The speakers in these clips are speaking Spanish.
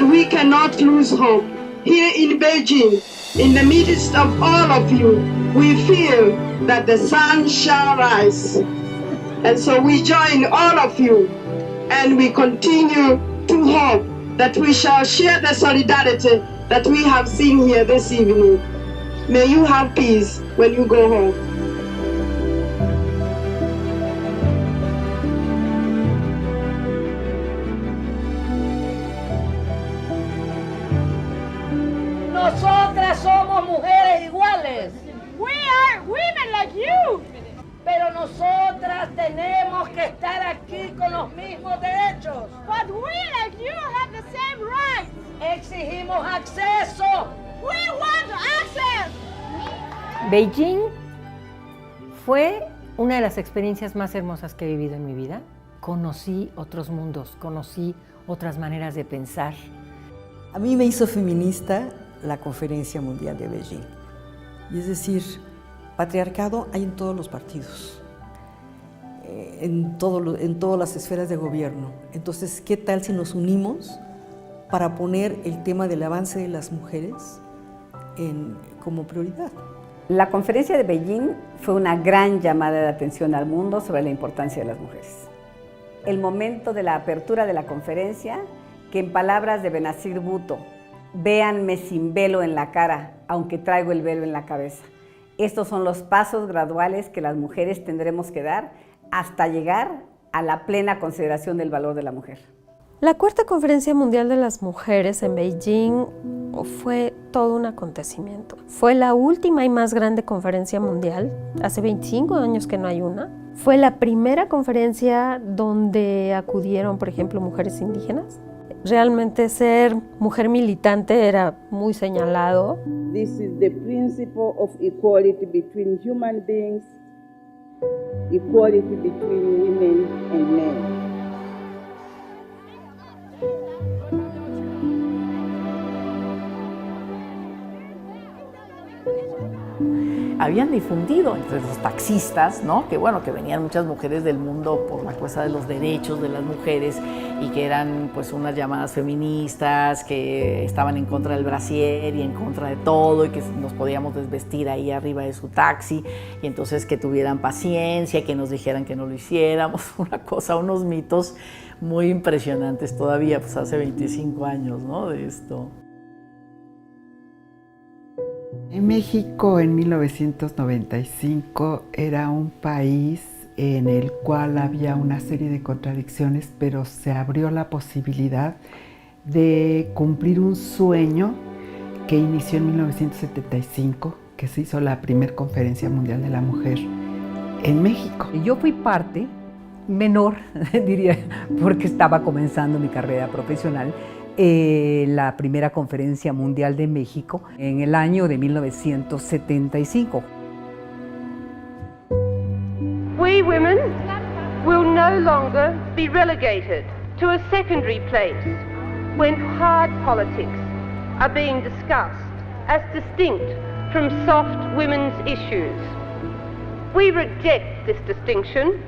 that we cannot lose hope. Here in Beijing, in the midst of all of you, we feel that the sun shall rise. And so we join all of you and we continue to hope that we shall share the solidarity that we have seen here this evening. May you have peace when you go home. Nosotras somos mujeres iguales. We are women like you. Pero nosotras tenemos que estar aquí con los mismos derechos. But we like you have the same rights. Exigimos acceso. We want access. Beijing fue una de las experiencias más hermosas que he vivido en mi vida. Conocí otros mundos, conocí otras maneras de pensar. A mí me hizo feminista la Conferencia Mundial de Beijing. Y es decir, patriarcado hay en todos los partidos, en todas las esferas de gobierno. Entonces, ¿qué tal si nos unimos para poner el tema del avance de las mujeres como prioridad? La conferencia de Beijing fue una gran llamada de atención al mundo sobre la importancia de las mujeres. El momento de la apertura de la conferencia, que en palabras de Benazir Bhutto, véanme sin velo en la cara, aunque traigo el velo en la cabeza. Estos son los pasos graduales que las mujeres tendremos que dar hasta llegar a la plena consideración del valor de la mujer. La Cuarta Conferencia Mundial de las Mujeres en Beijing fue todo un acontecimiento. Fue la última y más grande conferencia mundial, hace 25 años que no hay una. Fue la primera conferencia donde acudieron, por ejemplo, mujeres indígenas. Realmente ser mujer militante era muy señalado. This is the principle of equality between human beings, equality between women and men. Habían difundido entre los taxistas, ¿no? Que bueno, que venían muchas mujeres del mundo por la cosa de los derechos de las mujeres y que eran pues unas llamadas feministas, que estaban en contra del brasier y en contra de todo y que nos podíamos desvestir ahí arriba de su taxi y entonces que tuvieran paciencia, que nos dijeran que no lo hiciéramos, una cosa, unos mitos muy impresionantes todavía, pues hace 25 años, ¿no? De esto. En México en 1995 era un país en el cual había una serie de contradicciones, pero se abrió la posibilidad de cumplir un sueño que inició en 1975, que se hizo la primera Conferencia Mundial de la Mujer en México. Yo fui parte menor, diría, porque estaba comenzando mi carrera profesional, la primera Conferencia Mundial de México en el año de 1975. We women will no longer be relegated to a secondary place when hard politics are being discussed as distinct from soft women's issues. We reject this distinction.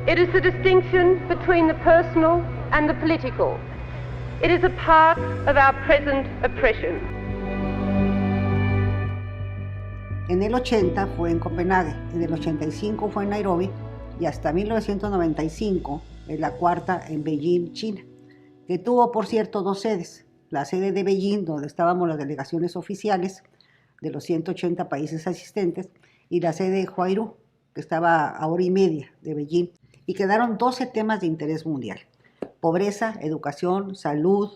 It is the distinction between the personal and the political. It is a part of our present oppression. En el 80 fue en Copenhague, en el 85 fue en Nairobi y hasta 1995 es la cuarta en Beijing, China, que tuvo, por cierto, dos sedes. La sede de Beijing, donde estábamos las delegaciones oficiales de los 180 países asistentes, y la sede de Huairou, que estaba a hora y media de Beijing, y quedaron 12 temas de interés mundial: pobreza, educación, salud,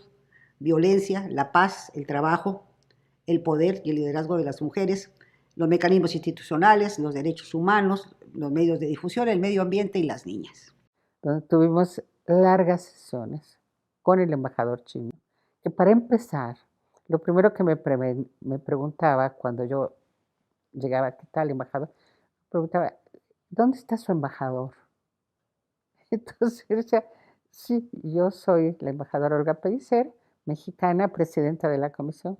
violencia, la paz, el trabajo, el poder y el liderazgo de las mujeres, los mecanismos institucionales, los derechos humanos, los medios de difusión, el medio ambiente y las niñas. Donde tuvimos largas sesiones con el embajador chino, que para empezar, lo primero que me preguntaba cuando yo llegaba, ¿qué tal, embajador? Me preguntaba, ¿dónde está su embajador? Entonces yo decía, sí, yo soy la embajadora Olga Pellicer, mexicana, presidenta de la comisión.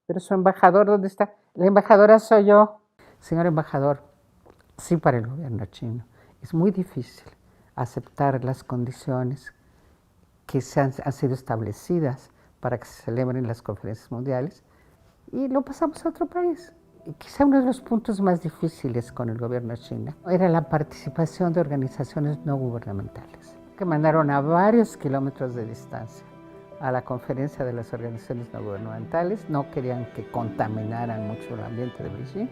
Pero su embajador, ¿dónde está? La embajadora soy yo. Señor embajador, sí, para el gobierno chino es muy difícil aceptar las condiciones que han sido establecidas para que se celebren las conferencias mundiales y lo pasamos a otro país. Y quizá uno de los puntos más difíciles con el gobierno chino era la participación de organizaciones no gubernamentales, que mandaron a varios kilómetros de distancia a la conferencia de las organizaciones no gubernamentales. No querían que contaminaran mucho el ambiente de Beijing.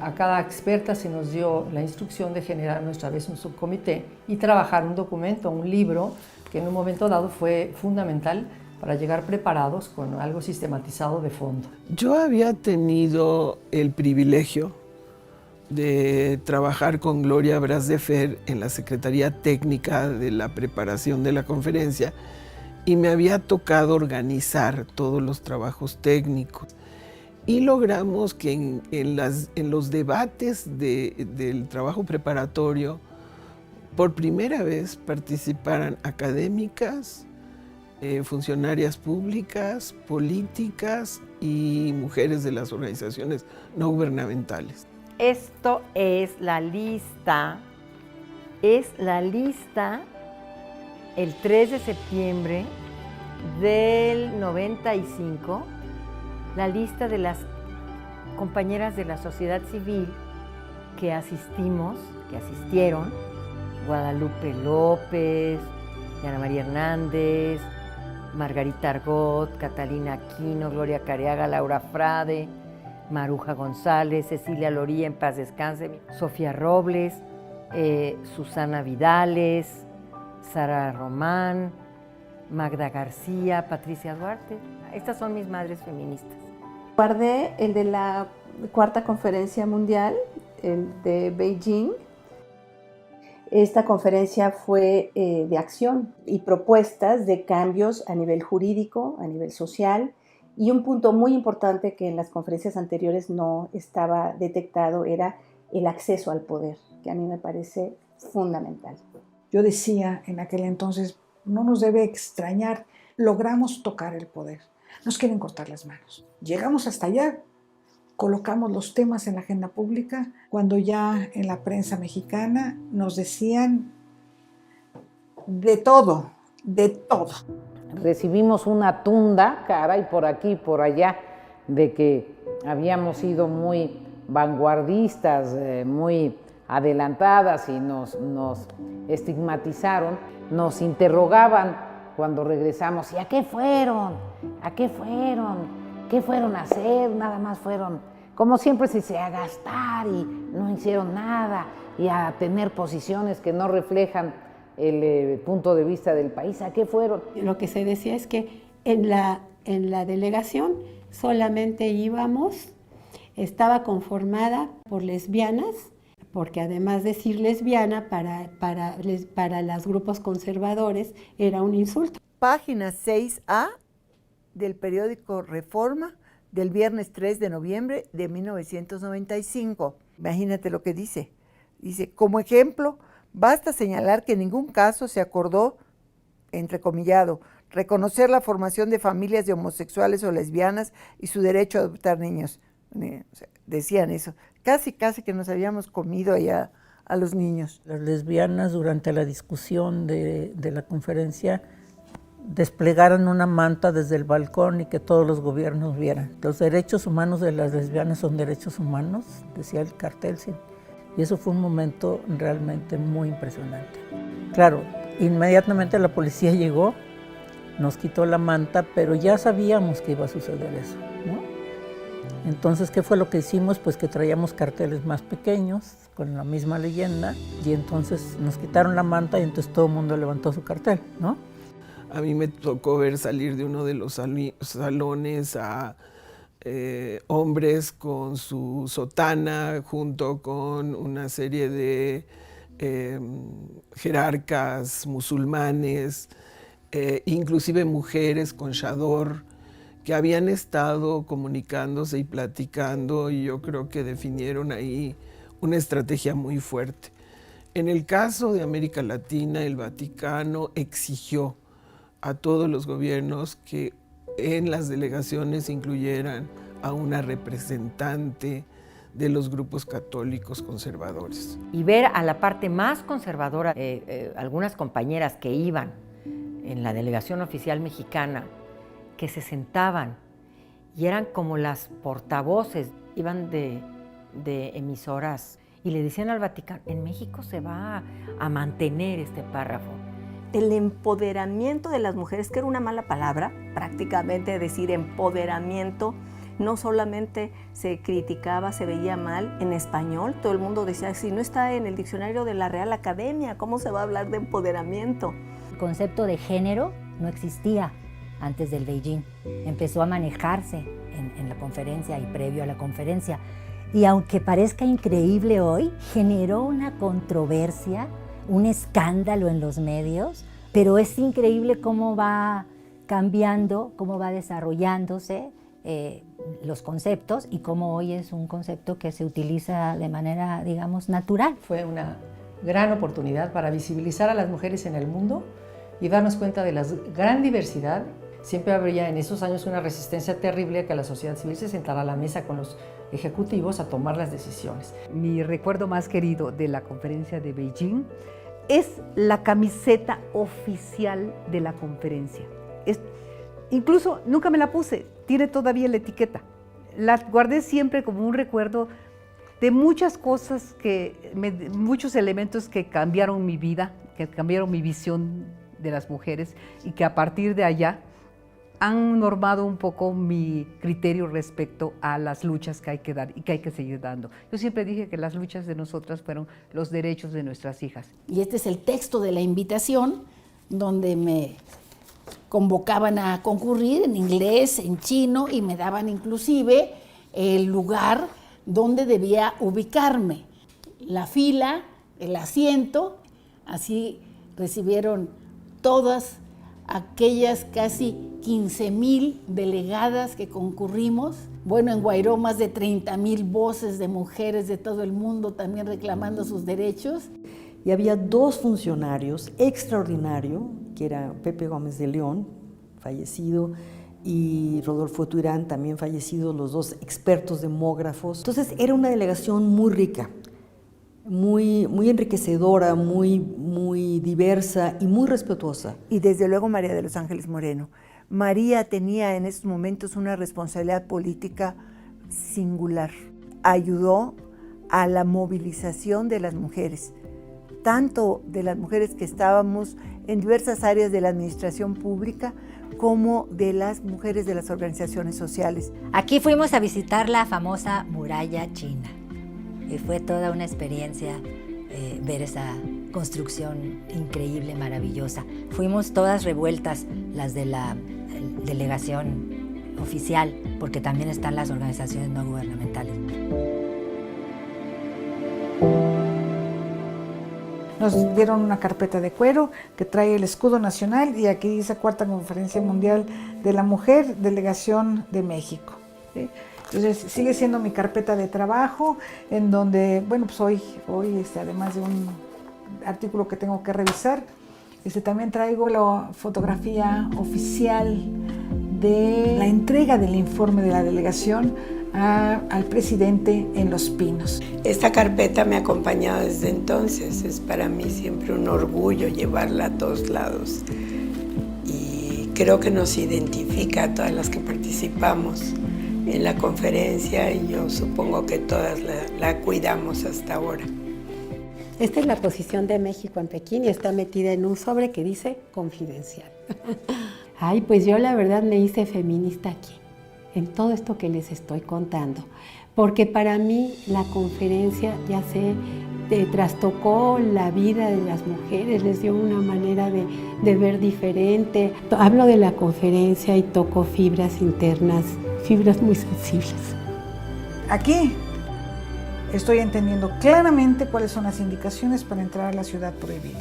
A cada experta se nos dio la instrucción de generar nuestra vez un subcomité y trabajar un documento, un libro, que en un momento dado fue fundamental para llegar preparados con algo sistematizado de fondo. Yo había tenido el privilegio de trabajar con Gloria Bras de Fer en la Secretaría Técnica de la preparación de la conferencia y me había tocado organizar todos los trabajos técnicos. Y logramos que en los debates del trabajo preparatorio, por primera vez participaran académicas, funcionarias públicas, políticas y mujeres de las organizaciones no gubernamentales. Esto es la lista el 3 de septiembre del 95, la lista de las compañeras de la sociedad civil que asistieron, Guadalupe López, Ana María Hernández, Margarita Argot, Catalina Aquino, Gloria Careaga, Laura Frade, Maruja González, Cecilia Loría, en paz descanse, Sofía Robles, Susana Vidales, Sara Román, Magda García, Patricia Duarte. Estas son mis madres feministas. Guardé el de la Cuarta Conferencia Mundial, el de Beijing. Esta conferencia fue de acción y propuestas de cambios a nivel jurídico, a nivel social, y un punto muy importante que en las conferencias anteriores no estaba detectado era el acceso al poder, que a mí me parece fundamental. Yo decía en aquel entonces, no nos debe extrañar, logramos tocar el poder, nos quieren cortar las manos. Llegamos hasta allá, colocamos los temas en la agenda pública, cuando ya en la prensa mexicana nos decían de todo, de todo. Recibimos una tunda, caray, por aquí y por allá, de que habíamos sido muy vanguardistas, muy adelantadas y nos estigmatizaron, nos interrogaban cuando regresamos, ¿y a qué fueron? ¿A qué fueron? ¿Qué fueron a hacer? Nada más fueron, como siempre, a gastar y no hicieron nada y a tener posiciones que no reflejan el punto de vista del país. ¿A qué fueron? Lo que se decía es que en la delegación solamente estaba conformada por lesbianas, porque además decir lesbiana para los grupos conservadores era un insulto. Página 6A del periódico Reforma del viernes 3 de noviembre de 1995. Imagínate lo que dice. Dice, como ejemplo, basta señalar que en ningún caso se acordó, entrecomillado, reconocer la formación de familias de homosexuales o lesbianas y su derecho a adoptar niños. O sea, decían eso. Casi que nos habíamos comido allá a los niños. Las lesbianas durante la discusión de la conferencia desplegaran una manta desde el balcón y que todos los gobiernos vieran. Los derechos humanos de las lesbianas son derechos humanos, decía el cartel, sí. Y eso fue un momento realmente muy impresionante. Claro, inmediatamente la policía llegó, nos quitó la manta, pero ya sabíamos que iba a suceder eso, ¿no? Entonces, ¿qué fue lo que hicimos? Pues que traíamos carteles más pequeños, con la misma leyenda, y entonces nos quitaron la manta y entonces todo el mundo levantó su cartel, ¿no? A mí me tocó ver salir de uno de los salones a hombres con su sotana junto con una serie de jerarcas musulmanes, inclusive mujeres con chador, que habían estado comunicándose y platicando, y yo creo que definieron ahí una estrategia muy fuerte. En el caso de América Latina, el Vaticano exigió a todos los gobiernos que en las delegaciones incluyeran a una representante de los grupos católicos conservadores. Y ver a la parte más conservadora, algunas compañeras que iban en la delegación oficial mexicana, que se sentaban y eran como las portavoces, iban de emisoras y le decían al Vaticano, en México se va a mantener este párrafo. El empoderamiento de las mujeres, que era una mala palabra, prácticamente decir empoderamiento, no solamente se criticaba, se veía mal en español, todo el mundo decía, si no está en el diccionario de la Real Academia, ¿cómo se va a hablar de empoderamiento? El concepto de género no existía antes del Beijing, empezó a manejarse en la conferencia y previo a la conferencia. Y aunque parezca increíble hoy, generó una controversia, un escándalo en los medios, pero es increíble cómo va cambiando, cómo va desarrollándose los conceptos y cómo hoy es un concepto que se utiliza de manera, digamos, natural. Fue una gran oportunidad para visibilizar a las mujeres en el mundo y darnos cuenta de la gran diversidad. Siempre habría en esos años una resistencia terrible a que la sociedad civil se sentara a la mesa con los ejecutivos a tomar las decisiones. Mi recuerdo más querido de la conferencia de Beijing es la camiseta oficial de la conferencia. Incluso nunca me la puse, tiene todavía la etiqueta. La guardé siempre como un recuerdo de muchas cosas, muchos elementos que cambiaron mi vida, que cambiaron mi visión de las mujeres y que a partir de allá han normado un poco mi criterio respecto a las luchas que hay que dar y que hay que seguir dando. Yo siempre dije que las luchas de nosotras fueron los derechos de nuestras hijas. Y este es el texto de la invitación, donde me convocaban a concurrir en inglés, en chino, y me daban inclusive el lugar donde debía ubicarme, la fila, el asiento. Así recibieron todas aquellas casi 15,000 delegadas que concurrimos. Bueno, en Guairó más de 30,000 voces de mujeres de todo el mundo también reclamando sus derechos. Y había dos funcionarios extraordinarios, que era Pepe Gómez de León, fallecido, y Rodolfo Turán, también fallecido, los dos expertos demógrafos. Entonces era una delegación muy rica, muy enriquecedora, muy diversa y muy respetuosa. Y desde luego María de los Ángeles Moreno. María tenía en esos momentos una responsabilidad política singular. Ayudó a la movilización de las mujeres, tanto de las mujeres que estábamos en diversas áreas de la administración pública, como de las mujeres de las organizaciones sociales. Aquí fuimos a visitar la famosa muralla china y fue toda una experiencia ver esa construcción increíble, maravillosa. Fuimos todas revueltas, las de la delegación oficial, porque también están las organizaciones no gubernamentales. Nos dieron una carpeta de cuero que trae el escudo nacional y aquí dice Cuarta Conferencia Mundial de la Mujer, Delegación de México. ¿Sí? Entonces sigue siendo mi carpeta de trabajo, en donde, bueno, pues hoy además de un artículo que tengo que revisar, también traigo la fotografía oficial de la entrega del informe de la delegación al presidente en Los Pinos. Esta carpeta me ha acompañado desde entonces, es para mí siempre un orgullo llevarla a todos lados y creo que nos identifica a todas las que participamos en la conferencia y yo supongo que todas la cuidamos hasta ahora. Esta es la posición de México en Pekín y está metida en un sobre que dice confidencial. Ay, pues yo la verdad me hice feminista aquí, en todo esto que les estoy contando, porque para mí la conferencia, ya sé, trastocó la vida de las mujeres, les dio una manera de ver diferente. Hablo de la conferencia y toco fibras internas, fibras muy sensibles. Aquí estoy entendiendo claramente cuáles son las indicaciones para entrar a la ciudad prohibida.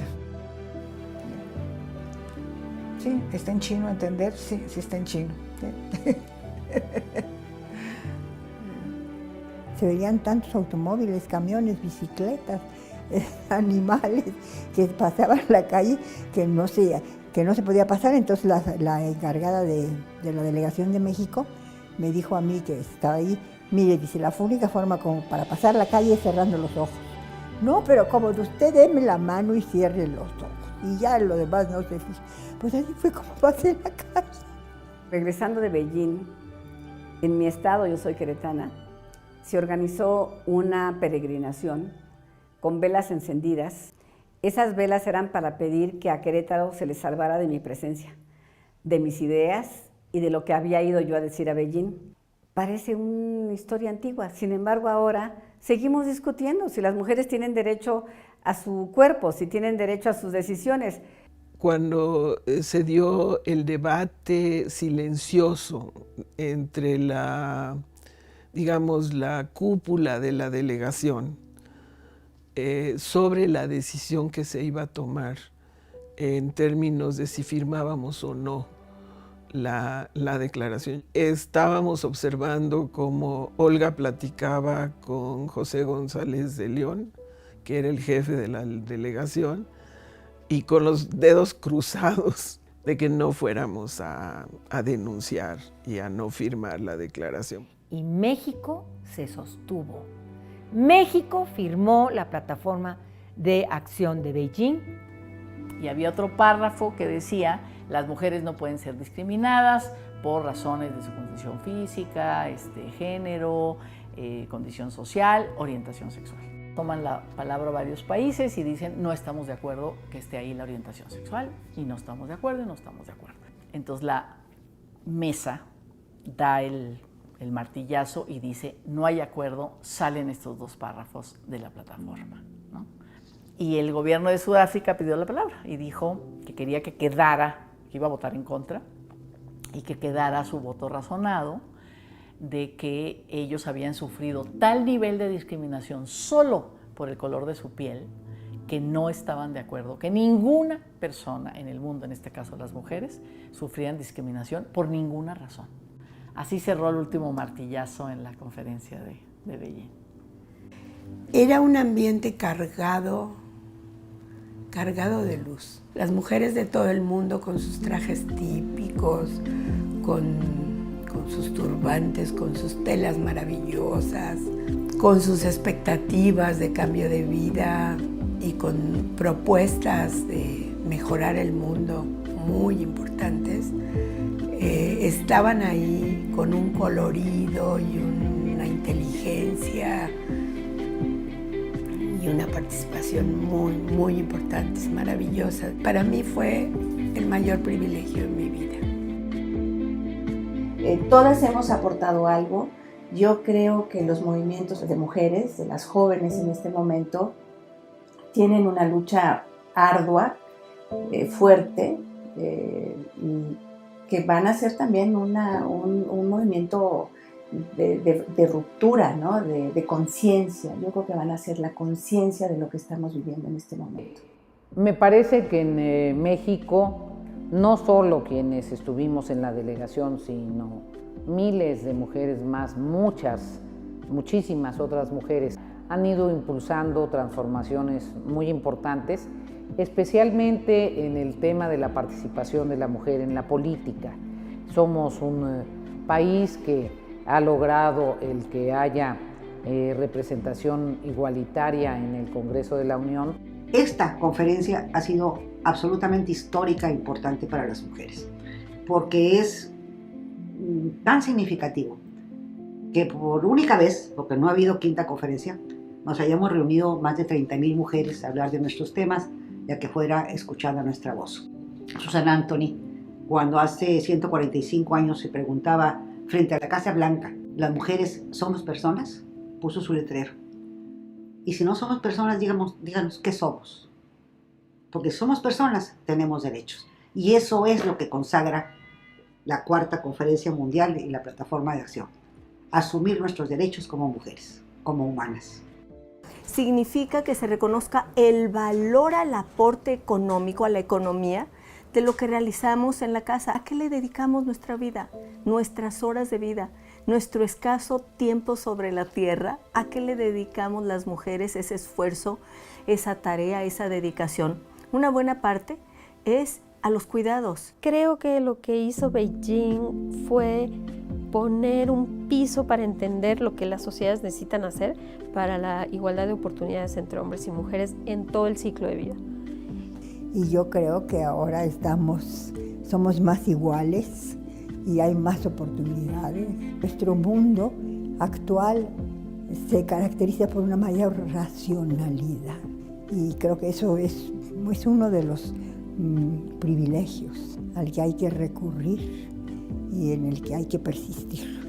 Sí, está en chino, entender, sí está en chino. ¿Sí? Se veían tantos automóviles, camiones, bicicletas, animales que pasaban la calle que no se podía pasar. Entonces la encargada de la delegación de México me dijo a mí, que estaba ahí, Mire, dice, la única forma como para pasar la calle es cerrando los ojos. No, pero como de usted, déme la mano y cierre los ojos. Y ya lo demás no se fija. Pues así fue como pasé la calle. Regresando de Beijing, en mi estado, yo soy queretana, se organizó una peregrinación con velas encendidas. Esas velas eran para pedir que a Querétaro se le salvara de mi presencia, de mis ideas y de lo que había ido yo a decir a Beijing. Parece una historia antigua, sin embargo ahora seguimos discutiendo si las mujeres tienen derecho a su cuerpo, si tienen derecho a sus decisiones. Cuando se dio el debate silencioso entre la cúpula de la delegación sobre la decisión que se iba a tomar en términos de si firmábamos o no la declaración. Estábamos observando cómo Olga platicaba con José González de León, que era el jefe de la delegación, y con los dedos cruzados de que no fuéramos a denunciar y a no firmar la declaración. Y México se sostuvo. México firmó la plataforma de acción de Beijing. Y había otro párrafo que decía: las mujeres no pueden ser discriminadas por razones de su condición física, género, condición social, orientación sexual. Toman la palabra varios países y dicen: no estamos de acuerdo que esté ahí la orientación sexual, y no estamos de acuerdo y no estamos de acuerdo. Entonces la mesa da el martillazo y dice: no hay acuerdo, salen estos dos párrafos de la plataforma, ¿no? Y el gobierno de Sudáfrica pidió la palabra y dijo que quería que quedara, que iba a votar en contra, y que quedara su voto razonado de que ellos habían sufrido tal nivel de discriminación solo por el color de su piel, que no estaban de acuerdo, que ninguna persona en el mundo, en este caso las mujeres, sufrían discriminación por ninguna razón. Así cerró el último martillazo en la conferencia de Beijing. Era un ambiente cargado de luz. Las mujeres de todo el mundo con sus trajes típicos, con sus turbantes, con sus telas maravillosas, con sus expectativas de cambio de vida y con propuestas de mejorar el mundo muy importantes, estaban ahí con un colorido y una inteligencia y una participación muy, muy importantes, maravillosas. Para mí fue el mayor privilegio en mi vida. Todas hemos aportado algo. Yo creo que los movimientos de mujeres, de las jóvenes en este momento, tienen una lucha ardua, fuerte, que van a ser también un movimiento de ruptura, ¿no? de conciencia. Yo creo que van a ser la conciencia de lo que estamos viviendo en este momento. Me parece que en México, no solo quienes estuvimos en la delegación, sino miles de mujeres más, muchísimas otras mujeres, han ido impulsando transformaciones muy importantes, especialmente en el tema de la participación de la mujer en la política. Somos un país que ha logrado el que haya representación igualitaria en el Congreso de la Unión. Esta conferencia ha sido absolutamente histórica e importante para las mujeres, porque es tan significativo que por única vez, porque no ha habido quinta conferencia, nos hayamos reunido más de 30,000 mujeres a hablar de nuestros temas, ya que fuera escuchada nuestra voz. Susana Anthony, cuando hace 145 años se preguntaba frente a la Casa Blanca, ¿las mujeres somos personas?, puso su letrero. Y si no somos personas, díganos qué somos. Porque somos personas, tenemos derechos. Y eso es lo que consagra la Cuarta Conferencia Mundial y la Plataforma de Acción. Asumir nuestros derechos como mujeres, como humanas. Significa que se reconozca el valor al aporte económico, a la economía, de lo que realizamos en la casa. ¿A qué le dedicamos nuestra vida, nuestras horas de vida, nuestro escaso tiempo sobre la tierra? ¿A qué le dedicamos las mujeres ese esfuerzo, esa tarea, esa dedicación? Una buena parte es a los cuidados. Creo que lo que hizo Beijing fue poner un piso para entender lo que las sociedades necesitan hacer para la igualdad de oportunidades entre hombres y mujeres en todo el ciclo de vida. Y yo creo que ahora somos más iguales y hay más oportunidades. Nuestro mundo actual se caracteriza por una mayor racionalidad y creo que eso es uno de los privilegios al que hay que recurrir y en el que hay que persistir.